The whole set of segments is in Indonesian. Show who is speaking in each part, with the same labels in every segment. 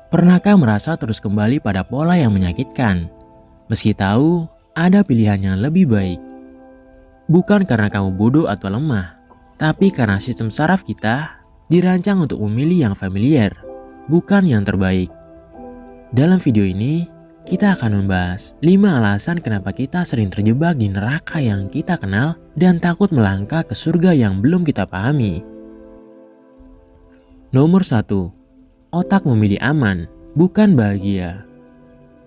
Speaker 1: Pernahkah merasa terus kembali pada pola yang menyakitkan, meski tahu ada pilihan yang lebih baik? Bukan karena kamu bodoh atau lemah, tapi karena sistem saraf kita dirancang untuk memilih yang familiar, bukan yang terbaik. Dalam video ini, kita akan membahas 5 alasan kenapa kita sering terjebak di neraka yang kita kenal dan takut melangkah ke surga yang belum kita pahami. Nomor 1. Otak memilih aman, bukan bahagia.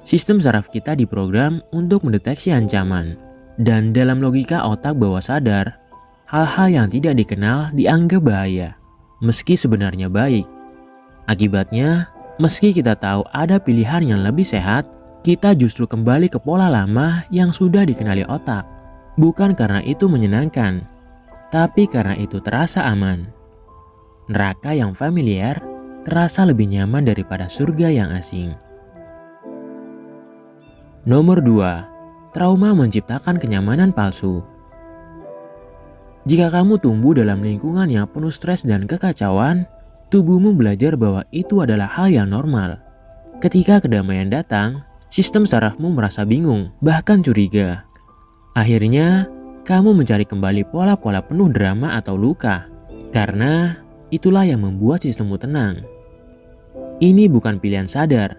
Speaker 1: Sistem saraf kita diprogram untuk mendeteksi ancaman, dan dalam logika otak bawah sadar, hal-hal yang tidak dikenal dianggap bahaya, meski sebenarnya baik. Akibatnya, meski kita tahu ada pilihan yang lebih sehat, kita justru kembali ke pola lama yang sudah dikenali otak. Bukan karena itu menyenangkan, tapi karena itu terasa aman. Neraka yang familiar terasa lebih nyaman daripada surga yang asing. Nomor 2. Trauma menciptakan kenyamanan palsu. Jika kamu tumbuh dalam lingkungan yang penuh stres dan kekacauan, tubuhmu belajar bahwa itu adalah hal yang normal. Ketika kedamaian datang, sistem sarafmu merasa bingung, bahkan curiga. Akhirnya, kamu mencari kembali pola-pola penuh drama atau luka, karena itulah yang membuat sistemmu tenang. Ini bukan pilihan sadar,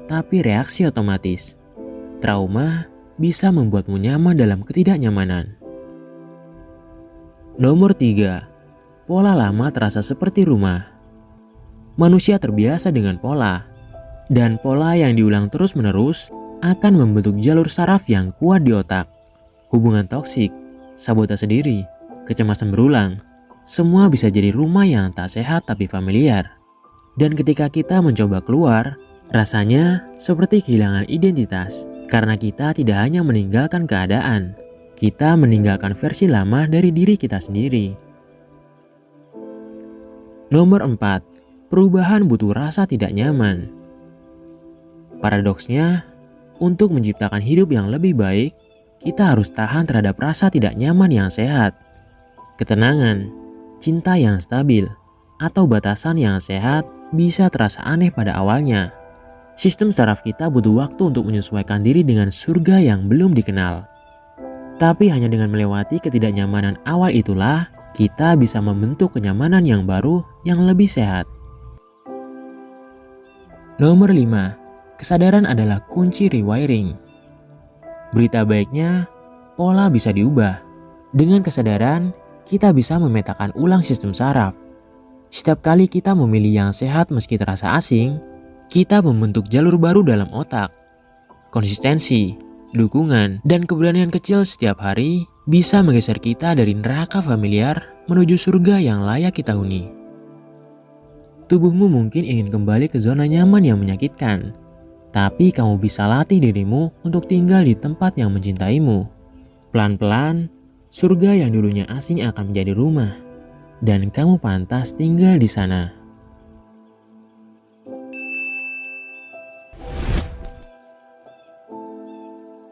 Speaker 1: tapi reaksi otomatis. Trauma bisa membuatmu nyaman dalam ketidaknyamanan. Nomor 3. Pola lama terasa seperti rumah. Manusia terbiasa dengan pola, dan pola yang diulang terus-menerus akan membentuk jalur saraf yang kuat di otak. Hubungan toksik, sabotase diri, kecemasan berulang, semua bisa jadi rumah yang tak sehat tapi familiar. Dan ketika kita mencoba keluar, rasanya seperti kehilangan identitas. Karena kita tidak hanya meninggalkan keadaan, kita meninggalkan versi lama dari diri kita sendiri. Nomor 4. Perubahan butuh rasa tidak nyaman. Paradoksnya, untuk menciptakan hidup yang lebih baik, kita harus tahan terhadap rasa tidak nyaman yang sehat. Ketenangan, cinta yang stabil, atau batasan yang sehat bisa terasa aneh pada awalnya. Sistem saraf kita butuh waktu untuk menyesuaikan diri dengan surga yang belum dikenal. Tapi hanya dengan melewati ketidaknyamanan awal itulah, kita bisa membentuk kenyamanan yang baru yang lebih sehat. Nomor 5. Kesadaran adalah kunci rewiring. Berita baiknya, pola bisa diubah. Dengan kesadaran, kita bisa memetakan ulang sistem saraf. Setiap kali kita memilih yang sehat meski terasa asing, kita membentuk jalur baru dalam otak. Konsistensi, dukungan, dan keberanian kecil setiap hari bisa menggeser kita dari neraka familiar menuju surga yang layak kita huni. Tubuhmu mungkin ingin kembali ke zona nyaman yang menyakitkan, tapi kamu bisa latih dirimu untuk tinggal di tempat yang mencintaimu. Pelan-pelan, surga yang dulunya asing akan menjadi rumah, dan kamu pantas tinggal di sana.